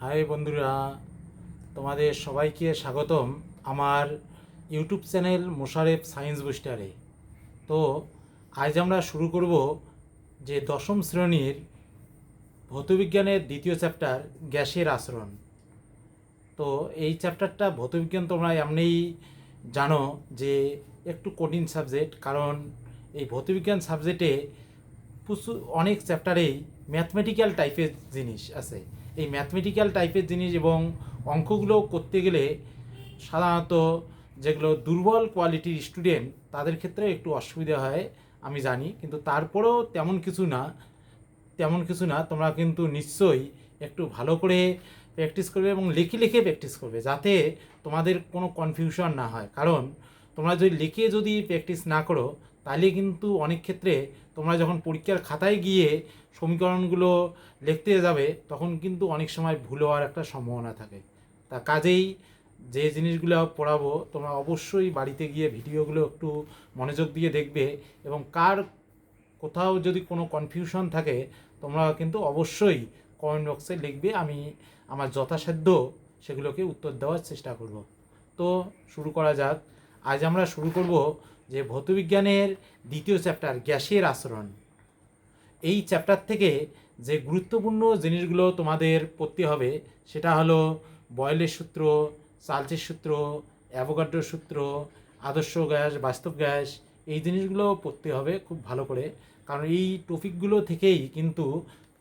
High বন্ধুরা, তোমাদের সবাইকে স্বাগতম আমার ইউটিউব চ্যানেল মোশারেফ সায়েন্স বুস্টারে। তো আজ আমরা শুরু করব যে দশম শ্রেণীর ভৌতবিজ্ঞানের দ্বিতীয় চ্যাপ্টার গ্যাসের আচরণ। তো এই চ্যাপ্টারটা ভৌতবিজ্ঞান তোমরা এমনিই জানো যে একটু কঠিন সাবজেক্ট, কারণ এই ভৌতবিজ্ঞান সাবজেক্টে প্রচুর অনেক চ্যাপ্টারেই ম্যাথমেটিক্যাল টাইপের জিনিস আছে। এই ম্যাথমেটিক্যাল টাইপের জিনিস এবং অঙ্কগুলো করতে গেলে সাধারণত যেগুলো দুর্বল কোয়ালিটির স্টুডেন্ট তাদের ক্ষেত্রে একটু অসুবিধা হয়, আমি জানি, কিন্তু তারপরেও তেমন কিছু না। তোমরা কিন্তু নিশ্চয়ই একটু ভালো করে প্র্যাকটিস করবে এবং লিখে লিখে প্র্যাকটিস করবে, যাতে তোমাদের কোনো কনফিউশন না হয়। কারণ তোমরা যদি প্র্যাকটিস না করো, তাহলে কিন্তু অনেক ক্ষেত্রে তোমরা যখন পরীক্ষার খাতায় গিয়ে সমীকরণগুলো লিখতে যাবে, তখন কিন্তু অনেক সময় ভুল হওয়ার একটা সম্ভাবনা থাকে। তা কাজেই যে জিনিসগুলো পড়াবো তোমরা অবশ্যই বাড়িতে গিয়ে ভিডিওগুলো একটু মনোযোগ দিয়ে দেখবে, এবং কোথাও যদি কোনো কনফিউশন থাকে তোমরা কিন্তু অবশ্যই কমেন্ট বক্সে লিখবে, আমি আমার যথাসাধ্য সেগুলোকে উত্তর দেওয়ার চেষ্টা করব। তো শুরু করা যাক। আজ আমরা শুরু করব যে ভৌতবিজ্ঞানের দ্বিতীয় চ্যাপ্টার গ্যাসের আচরণ। এই চ্যাপ্টার থেকে যে গুরুত্বপূর্ণ জিনিসগুলো তোমাদের পড়তে হবে সেটা হলো বয়েলের সূত্র, চার্লসের সূত্র, অ্যাভোগাড্রোর সূত্র, আদর্শ গ্যাস, বাস্তব গ্যাস। এই জিনিসগুলো পড়তে হবে খুব ভালো করে, কারণ এই টপিকগুলো থেকেই কিন্তু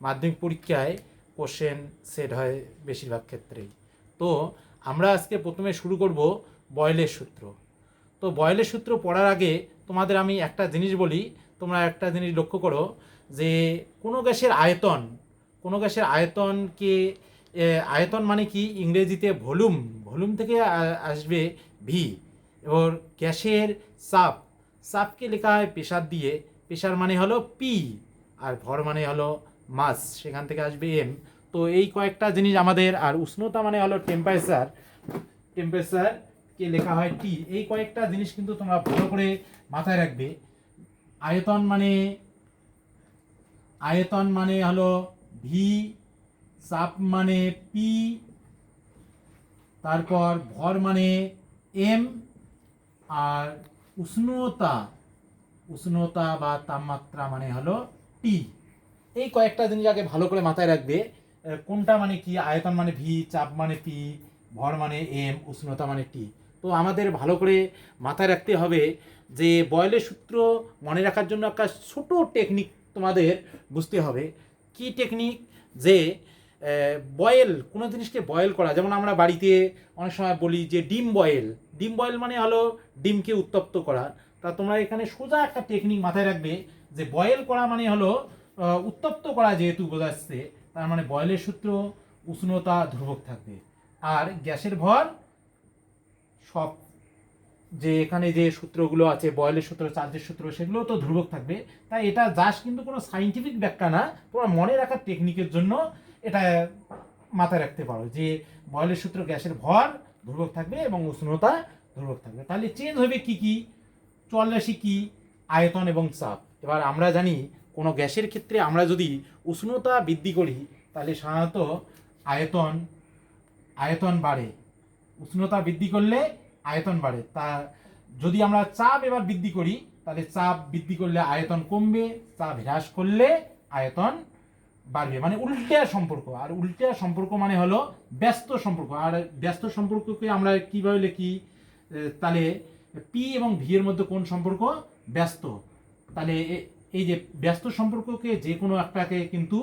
মাধ্যমিক পরীক্ষায় কোশ্চেন সেট হয় বেশিরভাগ ক্ষেত্রেই। তো আমরা আজকে প্রথমে শুরু করব বয়েলের সূত্র। তো বয়েলের সূত্র পড়ার আগে তোমাদের আমি একটা জিনিস বলি, তোমরা একটা জিনিস লক্ষ্য করো যে কোনো গ্যাসের আয়তনকে আয়তন মানে কি ইংরেজিতে ভলিউম থেকে আসবে ভি। এবার গ্যাসের চাপকে লেখা হয় প্রেসার দিয়ে, প্রেসার মানে হলো পি, আর ভর মানে হলো মাস, সেখান থেকে আসবে এম। তো এই কয়েকটা জিনিস আমাদের, আর উষ্ণতা মানে হলো টেম্পারেচারকে লেখা হয় টি। এই কয়েকটা জিনিস কিন্তু তোমরা ভালো করে মাথায় রাখবে। আয়তন মানে হলো ভি, চাপ মানে পি, তারপর ভর মানে এম, আর উষ্ণতা বা তাপমাত্রা মানে হলো টি। এই কয়েকটা জিনিস আগে ভালো করে মাথায় রাখবে। কোনটা মানে কি, আয়তন মানে ভি, চাপ মানে পি, ভর মানে এম, উষ্ণতা মানে টি। তো আমাদের ভালো করে মাথায় রাখতে হবে যে বয়েলের সূত্র মনে রাখার জন্য একটা ছোট টেকনিক তোমাদের বুঝতে হবে। কি টেকনিক? যে কোনো জিনিসকে বয়েল করা, যেমন আমরা বাড়িতে অনেক সময় বলি যে ডিম বয়েল মানে হলো ডিমকে উত্তপ্ত করা। তা তোমরা এখানে সোজা একটা টেকনিক মাথায় রাখবে যে বয়েল করা মানে হলো উত্তপ্ত করা, যেহেতু বোঝাচ্ছে, তার মানে বয়েলের সূত্র উষ্ণতা ধ্রুবক থাকবে, আর গ্যাসের ভর সব যে এখানে যে সূত্রগুলো আছে, বয়েলের সূত্র, চার্লসের সূত্র, সেগুলো তো ধ্রুবক থাকবে। তাই এটা জাস্ট কিন্তু কোনো সাইন্টিফিক ব্যাখ্যা না, তোমার মনে রাখার টেকনিকের জন্য এটা মাথায় রাখতে পারো যে বয়েলের সূত্র গ্যাসের ভর ধ্রুবক থাকবে এবং উষ্ণতা ধ্রুবক থাকবে। তাহলে চেঞ্জ হবে কি চলরাশি কি, আয়তন এবং চাপ। এবার আমরা জানি কোনো গ্যাসের ক্ষেত্রে আমরা যদি উষ্ণতা বৃদ্ধি করি তাহলে সাধারণত আয়তন বাড়ে, উষ্ণতা বৃদ্ধি করলে আয়তন বাড়ে। তা যদি আমরা চাপ এবার বৃদ্ধি করি, তাহলে চাপ বৃদ্ধি করলে আয়তন কমবে, চাপ হ্রাস করলে আয়তন বাড়বে, মানে উল্টা সম্পর্ক। আর উল্টা সম্পর্ক মানে হলো ব্যস্ত সম্পর্ক। আর ব্যস্ত সম্পর্ককে আমরা কিভাবে লিখি? তাহলে পি এবং ভি এর মধ্যে কোন সম্পর্ক? ব্যস্ত। তাহলে এই যে ব্যস্ত সম্পর্ককে যে কোনো একটাকে কিন্তু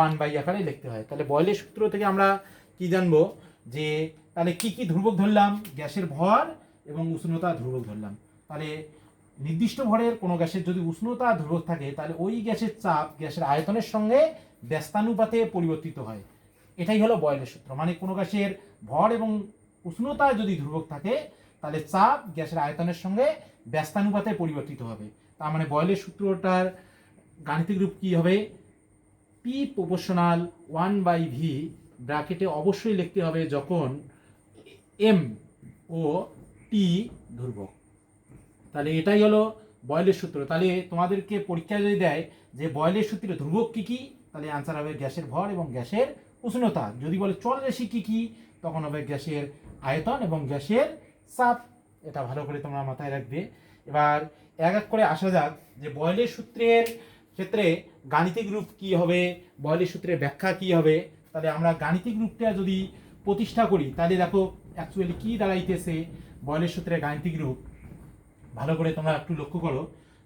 1/, আকারে লিখতে হয়। তাহলে বয়েলের সূত্র থেকে আমরা কি জানবো? যে তাহলে কি ধ্রুবক ধরলাম? গ্যাসের ভর এবং উষ্ণতা ধ্রুবক ধরলাম। তাহলে নির্দিষ্ট ভরের কোনো গ্যাসের যদি উষ্ণতা ধ্রুবক থাকে, তাহলে ওই গ্যাসের চাপ গ্যাসের আয়তনের সঙ্গে ব্যস্তানুপাতে পরিবর্তিত হয়। এটাই হলো বয়েলের সূত্র। মানে কোনো গ্যাসের ভর এবং উষ্ণতা যদি ধ্রুবক থাকে, তাহলে চাপ গ্যাসের আয়তনের সঙ্গে ব্যস্তানুপাতে পরিবর্তিত হবে। তার মানে বয়েলের সূত্রটার গাণিতিক রূপ কি হবে? পি প্রপোর্শনাল 1/v, ব্র্যাকেটে অবশ্যই লিখতে হবে যখন এম ও টি ধ্রুবক। তাহলে এটাই হলো বয়েলের সূত্র। তাহলে তোমাদেরকে পরীক্ষা যদি দেয় যে বয়েলের সূত্রে ধ্রুবক কি, তাহলে আনসার হবে গ্যাসের ভর এবং গ্যাসের উষ্ণতা। যদি বলে চলরাশি কী কী, তখন হবে গ্যাসের আয়তন এবং গ্যাসের চাপ। এটা ভালো করে তোমরা মাথায় রাখবে। এবার এক এক করে আসা যাক যে বয়লের সূত্রের ক্ষেত্রে গাণিতিক রূপ কি হবে, বয়লের সূত্রের ব্যাখ্যা কি হবে। তাহলে আমরা গাণিতিক রূপটা যদি প্রতিষ্ঠা করি তাহলে দেখো অ্যাকচুয়ালি কি দাঁড়াইতেছে বয়লের সূত্রে গাণিতিক রূপ। ভালো করে তোমরা একটু লক্ষ্য করো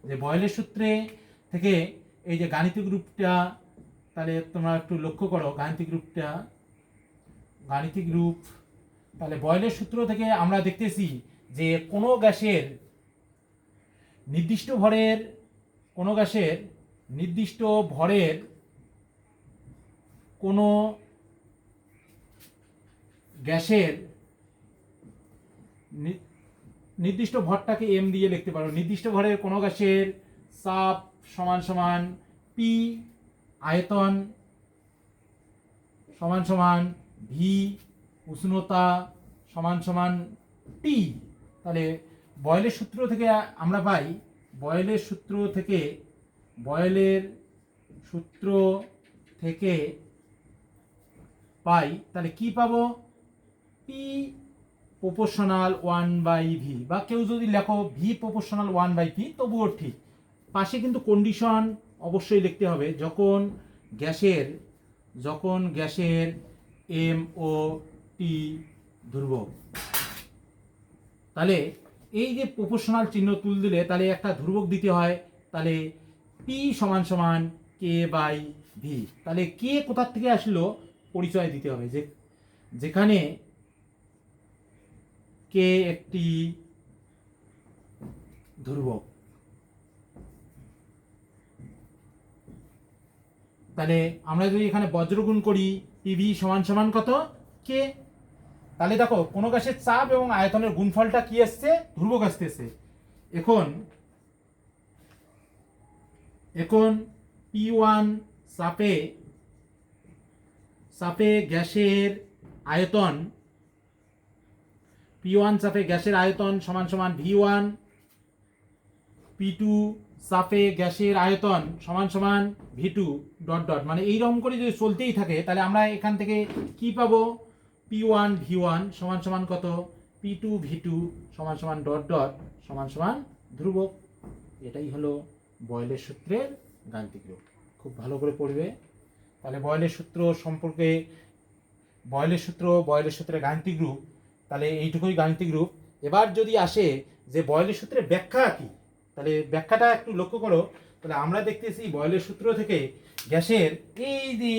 যে বয়লের সূত্রে থেকে এই যে গাণিতিক রূপটা, তাহলে তোমরা একটু লক্ষ্য করো গাণিতিক রূপটা, গাণিতিক রূপ। তাহলে বয়লের সূত্র থেকে আমরা দেখতেছি যে কোনো গ্যাসের নির্দিষ্ট ভরের, কোনো গ্যাসের নির্দিষ্ট ভরের কোনো গ্যাসের নির্দিষ্ট ভরটাকে এম দিয়ে লিখতে পারো। নির্দিষ্ট ভরের কোনো গ্যাসের চাপ সমান সমান পি, আয়তন সমান সমান ভি, উষ্ণতা সমান সমান টি। তাহলে বয়লের সূত্র থেকে আমরা পাই, বয়লের সূত্র থেকে, বয়লের সূত্র থেকে পাই তাহলে কি পাবো, পি প্রপোর্শনাল 1/v, বা কেউ যদি লেখো ভি প্রপোর্শনাল 1/p তবুও ঠিক। পাশে কিন্তু কন্ডিশন অবশ্যই লিখতে হবে, যখন গ্যাসের এম ও টি ধ্রুবক। তাহলে এই যে প্রপোর্শনাল চিহ্ন তুল দিলে তাহলে একটা ধ্রুবক দিতে হয়, তাহলে পি সমান সমান কে বাই ভি। তাহলে কে কোথার থেকে আসলো পরিচয় দিতে হবে, যে যেখানে কে একটি ধ্রুবক। তাহলে আমরা যদি এখানে বজ্রগুণ করি পিভি সমান সমান কত, কে। তাহলে দেখো কোনো গ্যাসের চাপ এবং আয়তনের গুণফলটা কি আসছে, ধ্রুবক আসতেছে। এখন P1 চাপে গ্যাসের আয়তন, P1 চাপে গ্যাসের আয়তন সমান সমান V1, P2 চাপে গ্যাসের আয়তন সমান সমান V2 ডট ডট, মানে এইরকম করে যদি চলতেই থাকে তাহলে আমরা এখান থেকে কি পাবো, P1 V1 সমান সমান কত, P2 V2 সমান সমান ডট ডট সমান সমান ধ্রুবক। এটাই হলো বয়লের সূত্রের গাণিতিক রূপ। খুব ভালো করে পড়বে। তাহলে বয়লের সূত্র সম্পর্কে, বয়লের সূত্রের গাণিতিক রূপ, তাহলে এইটুকুই গাণিতিক রূপ। এবার যদি আসে যে বয়লের সূত্রের ব্যাখ্যা কি, তাহলে ব্যাখ্যাটা একটু লক্ষ্য করো। তাহলে আমরা দেখতেছি বয়লের সূত্র থেকে গ্যাসের এই যে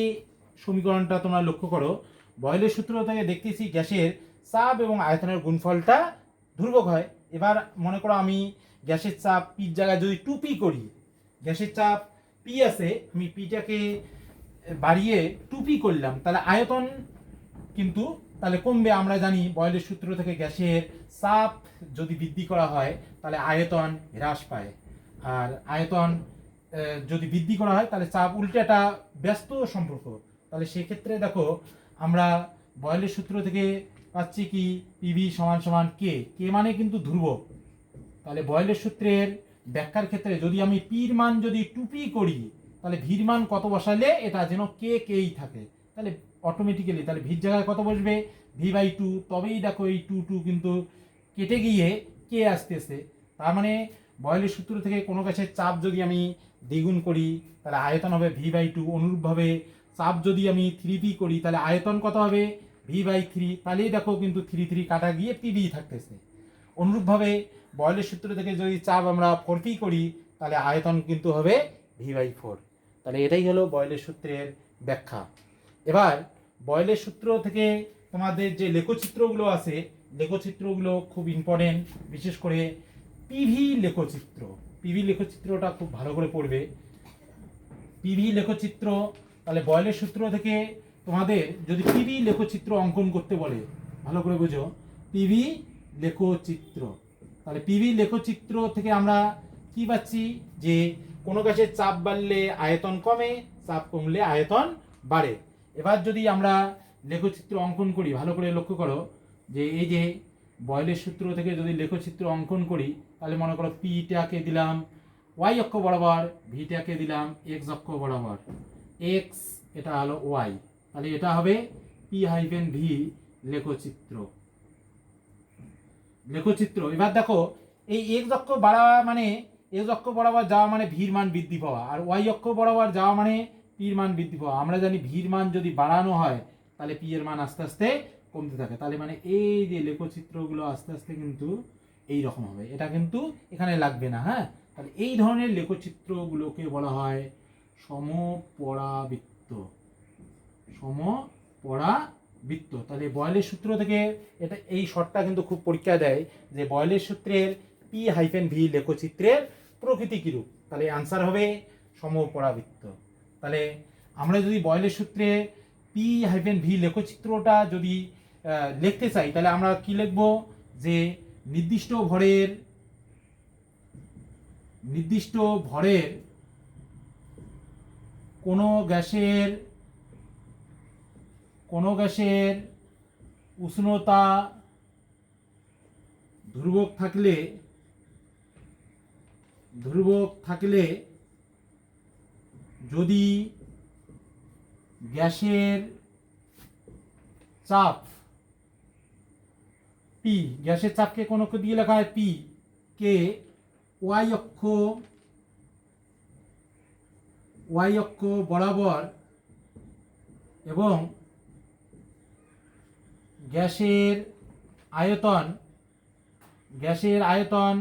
সমীকরণটা তোমরা লক্ষ্য করো, বয়লের সূত্র থেকে দেখতেছি গ্যাসের চাপ এবং আয়তনের গুণফলটা ধ্রুবক হয়। এবার মনে করো আমি গ্যাসের চাপ পির জায়গায় যদি 2p করি, গ্যাসের চাপ পি আছে, আমি পিটাকে বাড়িয়ে 2p করলাম, তাহলে আয়তন কিন্তু তাহলে কমবে। আমরা জানি বয়লের সূত্র থেকে গ্যাসের চাপ যদি বৃদ্ধি করা হয় তাহলে আয়তন হ্রাস পায়, আর আয়তন যদি বৃদ্ধি করা হয় তাহলে চাপ, উল্টাটা ব্যস্ত সম্পর্ক। তাহলে সেক্ষেত্রে দেখো আমরা বয়লের সূত্র থেকে পাচ্ছি কি, পিভি সমান সমান কে, কে মানে কিন্তু ধ্রুবক। তাহলে বয়লের সূত্রের ব্যাখ্যার ক্ষেত্রে যদি আমি পির মান যদি 2p করি তাহলে ভির মান কত বসালে এটা যেন কেই থাকে, তাহলে অটোমেটিক্যালি তাহলে ভির জায়গায় কত বসবে, v/2। তবেই দেখো এই 2 কিন্তু কেটে গিয়ে কে আসতেছে। তার মানে বয়লের সূত্র থেকে কোনো গ্যাসের চাপ যদি আমি দ্বিগুণ করি তাহলে আয়তন হবে v/2। অনুরূপভাবে চাপ যদি আমি 3p করি তাহলে আয়তন কত হবে, v/3। তাহলেই দেখো কিন্তু 3 কাটা গিয়ে পিভি থাকতেছে। অনুরূপভাবে বয়লের সূত্র থেকে যদি চাপ আমরা 4p করি তাহলে আয়তন কিন্তু হবে v/4। তাহলে এটাই হলো বয়লের সূত্রের ব্যাখ্যা। এবার বয়লের সূত্র থেকে তোমাদের যে লেখচিত্রগুলো আছে, লেখচিত্রগুলো খুব ইম্পর্টেন্ট, বিশেষ করে পিভি লেখচিত্র। পিভি লেখচিত্রটা খুব ভালো করে পড়বে। পিভি লেখচিত্র, তাহলে বয়লের সূত্র থেকে তোমাদের যদি পিভি লেখচিত্র অঙ্কন করতে বলে, ভালো করে বুঝো, পিভি লেখচিত্র। তাহলে পিভি লেখচিত্র থেকে আমরা কি পাচ্ছি, যে কোনো গ্যাসের চাপ বাড়লে আয়তন কমে, চাপ কমলে আয়তন বাড়ে। এবার যদি আমরা লেখচিত্র অঙ্কন করি, ভালো করে লক্ষ্য করো যে এই যে বয়লের সূত্র থেকে যদি লেখচিত্র অঙ্কন করি তাহলে মনে করো পিটাকে দিলাম ওয়াই অক্ষ বরাবর, ভিটাকে দিলাম এক্স অক্ষ বরাবর, এক্স এটা হলো ওয়াই, তাহলে এটা হবে P-V লেখচিত্র। এবার দেখো এই x অক্ষ বাড়া মানে x অক্ষ বরাবর যাওয়া মানে ভির মান বৃদ্ধি পাওয়া, আর y অক্ষ বরাবর যাওয়া মানে পির মান বৃদ্ধি পাওয়া। আমরা জানি ভির মান যদি বাড়ানো হয় তাহলে পি এর মান আস্তে আস্তে কমতে থাকে। তাহলে মানে এই যে লেখচিত্রগুলো আস্তে আস্তে কিন্তু এই রকম হবে, এটা কিন্তু এখানে লাগবে না। হ্যাঁ, তাহলে এই ধরনের লেখচিত্রগুলোকে বলা হয় সমপরাবৃত্ত। তাহলে বয়েলের সূত্র থেকে এটা এই শর্টটা কিন্তু খুব পরীক্ষা দেয় যে বয়েলের সূত্রের P-V লেখচিত্রের প্রকৃতি কিরূপ। তাহলে আনসার হবে সমপরাবৃত্ত। তাহলে আমরা যদি বয়েলের সূত্রে P-V লেখচিত্রটা যদি লিখতে চাই তাহলে আমরা কি লিখব, যে নির্দিষ্ট ভরের কোনো গ্যাসের উষ্ণতা ধ্রুবক থাকলে যদি গ্যাসের চাপ P, গ্যাসের চাপকে কোনো দিয়ে লেখা হয় P কে y অক্ষ বরাবর এবং গ্যাসের আয়তন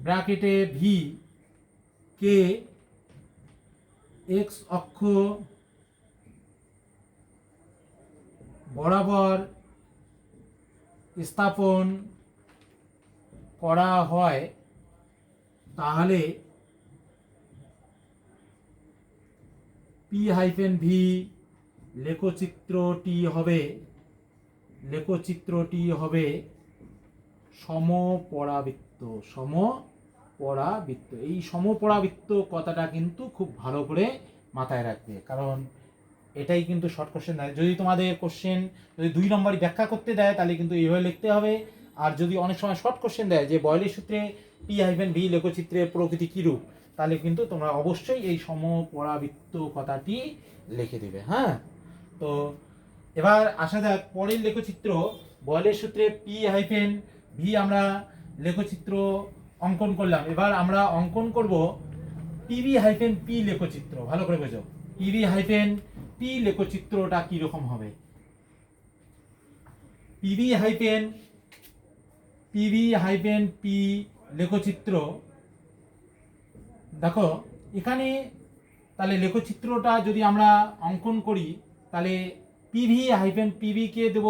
ব্র্যাকেটে V কে x অক্ষ বরাবর স্থাপন করা হয় তাহলে P-V লেখচিত্রটি হবে সমপরাবৃত্ত। এই সমপরাবৃত্ত কথাটা কিন্তু খুব ভালো করে মাথায় রাখবে, কারণ এটাই কিন্তু শর্ট কোশ্চেন দেয়। যদি তোমাদের কোশ্চেন যদি 2 নম্বরই ব্যাখ্যা করতে দেয় তাহলে কিন্তু এইভাবে লিখতে হবে, আর যদি অনেক সময় শর্ট কোশ্চেন দেয় যে বয়েলের সূত্রে P-V লেখচিত্রের প্রকৃতি কিরূপ, তাহলে কিন্তু তোমরা অবশ্যই এই সমপরাবৃত্ত কথাটি লিখে দেবে। হ্যাঁ, তো এবার আসা যাক পরের লেখচিত্র। বয়েলের সূত্রে P-V আমরা লেখচিত্র অঙ্কন করলাম, এবার আমরা অঙ্কন করব P-V লেখচিত্র। ভালো করে বোঝো, P-V লেখচিত্রটা কিরকম হবে। P-V লেখচিত্র দেখো এখানে, তাহলে লেখচিত্রটা যদি আমরা অঙ্কন করি তাহলে P-V কে দেব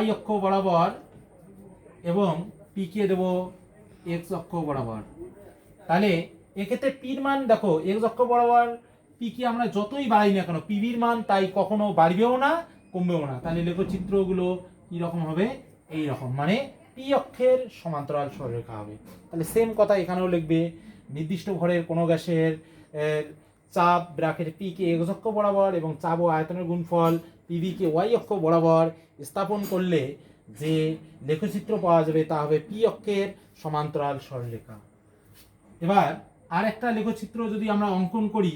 y অক্ষ বরাবর এবং P কে দেব x অক্ষ বরাবর। তাহলে এক্ষেত্রে পির মান দেখো x অক্ষ বরাবর P কে আমরা যতই বাড়াই না কেন পিভির মান তাই কখনো বাড়বেও না কমবেও না। তাহলে লেখচিত্রগুলো কি রকম হবে, এই রকম, মানে P অক্ষের সমান্তরাল সরলরেখা হবে। তাহলে সেম কথা এখানেও লিখবে, নির্দিষ্ট ভরের কোনো গ্যাসের চাপ ব্র্যাকেট P কে x অক্ষ বরাবর এবং চাপ ও আয়তনের গুণফল PV কে y অক্ষ বরাবর স্থাপন করলে যে লেখচিত্র পাওয়া যাবে তা হবে P অক্ষের সমান্তরাল সরলরেখা। এবার আর একটা লেখচিত্র যদি আমরা অঙ্কন করি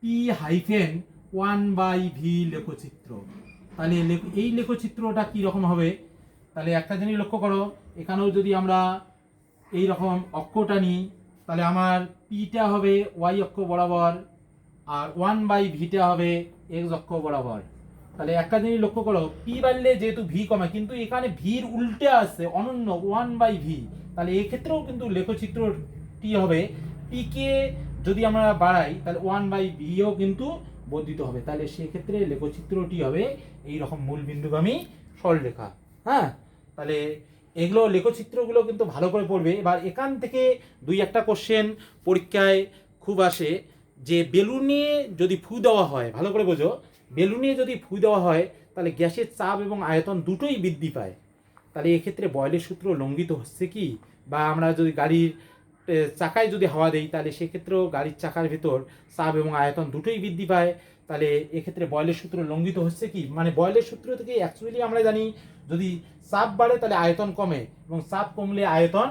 P-1/V লেখচিত্র, তাহলে এই লেখচিত্রটা কি রকম হবে। তাহলে একটা জিনিস লক্ষ্য করো, এখানেও যদি আমরা এই রকম অক্ষটা নিই তাহলে আমার Pটা হবে y অক্ষ বরাবর আর 1/Vটা হবে x অক্ষ বরাবর। তাহলে একটা জিনিস লক্ষ্য করো, P বাড়লে যেহেতু V কমে, কিন্তু এখানে ভির উল্টে আসছে অনন্য 1/V। তাহলে এই ক্ষেত্রেও কিন্তু লেখচিত্রটি হবে P কে যদি আমরা বাড়াই তাহলে 1/Vও কিন্তু বর্ধিত হবে। তাহলে সেক্ষেত্রে লেখচিত্রটি হবে এই রকম মূল বিন্দুগামী সরলরেখা। হ্যাঁ, তাহলে এগুলো লেখচিত্রগুলো কিন্তু ভালো করে পড়বে। এবার এখান থেকে 2-1টা কোশ্চেন পরীক্ষায় খুব আসে, যে বেলুনে যদি ফু দেওয়া হয়, ভালো করে বোঝো, বেলুনে যদি ফু দেওয়া হয় তাহলে গ্যাসের চাপ এবং আয়তন দুটোই বৃদ্ধি পায়। তাহলে এক্ষেত্রে বয়েলের সূত্র লঙ্ঘিত হচ্ছে কি, বা আমরা যদি গাড়ির চাকায় যদি হাওয়া দেই তাহলে সেক্ষেত্রেও গাড়ির চাকার ভেতর চাপ এবং আয়তন দুটোই বৃদ্ধি পায়। তাহলে এক্ষেত্রে বয়েলের সূত্র লঙ্ঘিত হচ্ছে কি, মানে বয়েলের সূত্র থেকে অ্যাকচুয়ালি আমরা জানি যদি চাপ বাড়ে তাহলে আয়তন কমে এবং চাপ কমলে আয়তন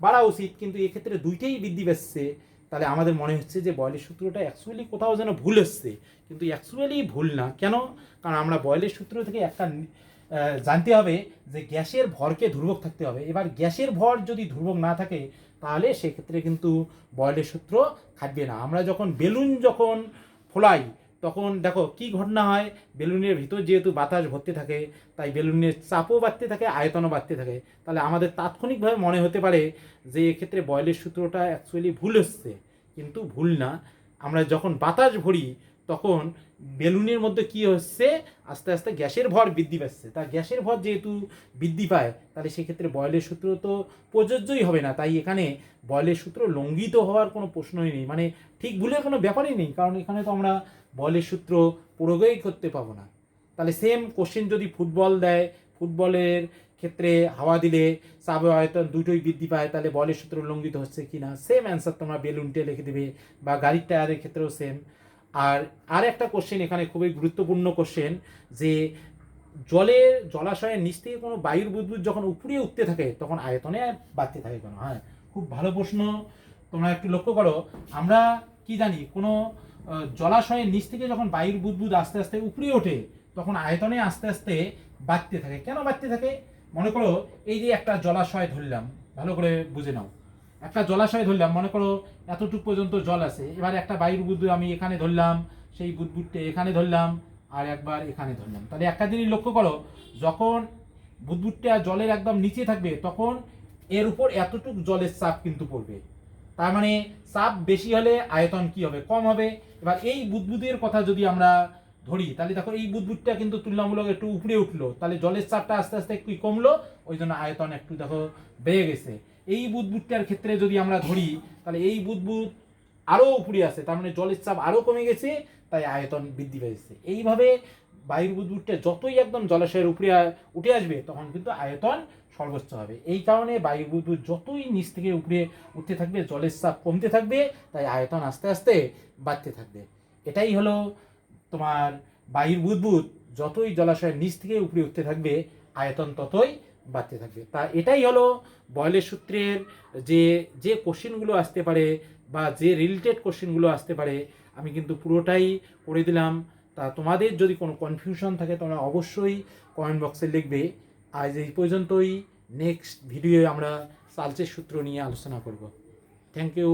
বাড়া উচিত, কিন্তু এক্ষেত্রে দুইটাই বৃদ্ধি পাচ্ছে। তাহলে আমাদের মনে হচ্ছে যে বয়েলের সূত্রটা অ্যাকচুয়ালি কোথাও যেন ভুল এসছে, কিন্তু অ্যাকচুয়ালি ভুল না। কেন? কারণ আমরা বয়েলের সূত্র থেকে একটা জানতে হবে যে গ্যাসের ভরকে ধ্রুবক থাকতে হবে। এবার গ্যাসের ভর যদি ধ্রুবক না থাকে তাহলে সেক্ষেত্রে কিন্তু বয়েলের সূত্র খাটবে না। আমরা যখন বেলুন যখন ফোলাই তখন দেখো কি ঘটনা হয়, বেলুনের ভিতর যেহেতু বাতাস ভর্তি থাকে তাই বেলুনের চাপও বাড়তে থাকে, আয়তনও বাড়তে থাকে। তাহলে আমাদের তাৎক্ষণিকভাবে মনে হতে পারে যে এক্ষেত্রে বয়েলের সূত্রটা অ্যাকচুয়ালি ভুল হচ্ছে, কিন্তু ভুল না। আমরা যখন বাতাস ভরি তখন বেলুনের মধ্যে কি হচ্ছে, আস্তে আস্তে গ্যাসের ভর বৃদ্ধি পাচ্ছে। তা গ্যাসের ভর যেহেতু বৃদ্ধি পায় তাহলে সেক্ষেত্রে বয়েলের সূত্র তো প্রযোজ্যই হবে না। তাই এখানে বয়েলের সূত্র লঙ্ঘিত হওয়ার কোনো প্রশ্নই নেই, মানে ঠিক ভুলের কোনো ব্যাপারই নেই, কারণ এখানে তো আমরা বয়েলের সূত্র প্রয়োগই করতে পাবো না। তাহলে সেম কোশ্চেন যদি ফুটবল দেয়, ফুটবলের ক্ষেত্রে হাওয়া দিলে চাপ আয়তন দুটোই বৃদ্ধি পায়, তাহলে বলের সূত্র লঙ্ঘিত হচ্ছে কি না, সেম অ্যান্সার তোমরা বেলুনটে লিখে দেবে, বা গাড়ির টায়ারের ক্ষেত্রেও সেম। আর একটা কোশ্চেন এখানে খুবই গুরুত্বপূর্ণ কোশ্চেন, যে জলাশয়ের নিচ থেকে কোনো বায়ুর বুদবুদ যখন উপরে উঠতে থাকে তখন আয়তনে বাড়তে থাকে কেন? হ্যাঁ, খুব ভালো প্রশ্ন। তোমরা একটু লক্ষ্য করো, আমরা কি জানি কোনো জলাশয়ের নিচ থেকে যখন বায়ুর বুদবুদ আস্তে আস্তে উপরে ওঠে তখন আয়তনে আস্তে আস্তে বাড়তে থাকে। কেন বাড়তে থাকে? মনে করো এই যে একটা জলাশয় ধরলাম, ভালো করে বুঝে নাও। একটা জলাশয় ধরলাম, মনে করো এতটুকু পর্যন্ত জল আছে। এবার একটা বায়ুর বুদবুদ আমি এখানে ধরলাম, সেই বুদবুদটা এখানে ধরলাম, আর একবার এখানে ধরলাম। তাহলে একটা জিনিস লক্ষ্য করো, যখন বুদবুদটা জলের একদম নিচে থাকবে তখন এর উপর এতটুকু জলের চাপ কিন্তু পড়বে। তার মানে চাপ বেশি হলে আয়তন কি হবে? কম হবে। এবার এই বুদবুদের কথা যদি আমরা ধরি তাহলে দেখো এই বুদবুদটা কিন্তু তুলনামূলক একটু উপরে উঠলো, তাহলে জলের চাপটা আস্তে আস্তে একটু কমলো, ওই জন্য আয়তন একটু দেখো বেড়ে গেছে। এই বুদবুদটার ক্ষেত্রে যদি আমরা ধরি তাহলে এই বুদবুদ আরও উপরে আছে, তার মানে জলের চাপ আরও কমে গেছে, তাই আয়তন বৃদ্ধি পেয়েছে। এইভাবে বায়ুর বুদবুদটা যতই একদম জলাশয়ের উপরে উঠে আসবে তখন কিন্তু আয়তন সর্বোচ্চ হবে। এই কারণে বায়ুর বুদবুদ যতই নিচ থেকে উপরে উঠতে থাকবে জলের চাপ কমতে থাকবে, তাই আয়তন আস্তে আস্তে বাড়তে থাকবে। এটাই হলো তোমার বায়ুর বুদবুদ যতই জলাশয়ের নিচ থেকে উপরে উঠতে থাকবে আয়তন ততই বাড়তে থাকবে। তা এটাই হলো বয়েলের সূত্রের যে যে কোশ্চেনগুলো আসতে পারে বা যে রিলেটেড কোশ্চেনগুলো আসতে পারে আমি কিন্তু পুরোটাই করে দিলাম। তা তোমাদের যদি কোনো কনফিউশন থাকে তোমরা অবশ্যই কমেন্ট বক্সে লিখবে। আজ এই পর্যন্তই। নেক্সট ভিডিওয়ে আমরা চার্লসের সূত্র নিয়ে আলোচনা করব। Thank you.